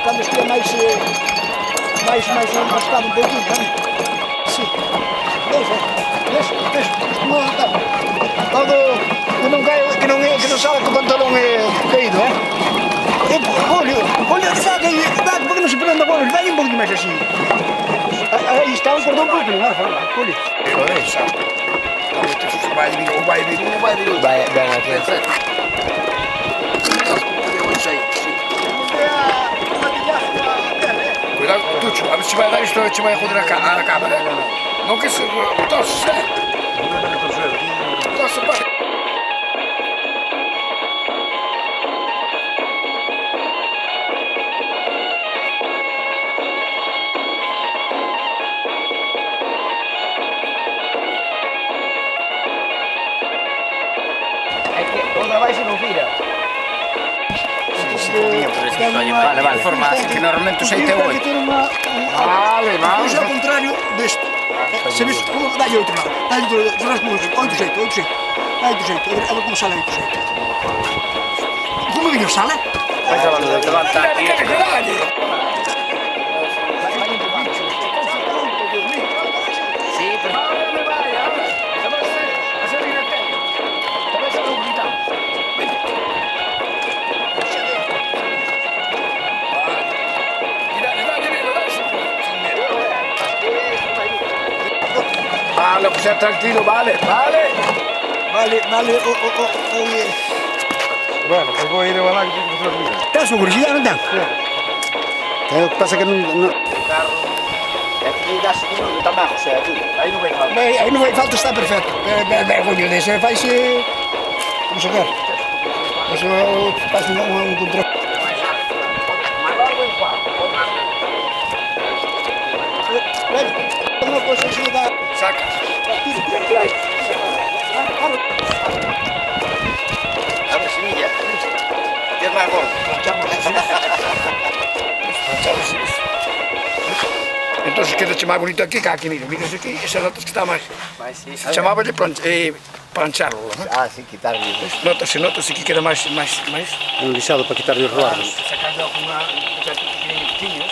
cando estea máis encostado un pouquinho, non? Si. Ves? Como está? Todo que non cae, que non sabe que o pantalón é caído, Julio, dá, porque non se prende agora, vai un pouquinho máis así. Aí está un cordón por primar, Julio. Vai vir. Vai aquí. Cuidado, Tucho, a ver si va a dar esto, se va a joder a la cámara. No que se tose. Tose, padre. Toda vai se non vira. Vale. Formas que normalmente o xeite é 8. Vale. Iso ao contrario desto. Se ves, dalle outro lado. Dalle outro lado. 8 xeito. Dalle outro xeito. A ver como sale outro xeito. Como viño sale? Vai cavalo de levantar. Vale, pues sea tranquilo, vale. Bueno, pues voy a ir a balar que tengo que hacer vida. Ten seguridade, non ten? O que pasa que non... Aquí dá seguro que está bajo, o sea, aquí. Aí non vai falta. Aí non vai falta, está perfecto. Julio, dese faise... Como se quer. Eso faz un control. Unha cosa así da... Saca. Abre semilla. Que es más gordo. Entonces quedache máis bonito aquí que aquí, mira aquí, esas notas que está máis... Chamaba de plancharlo, ¿no? Ah, sí, quitarle. Nota-se que queda máis... Un lisado para quitarle os roados. Sacando alguna pequeños.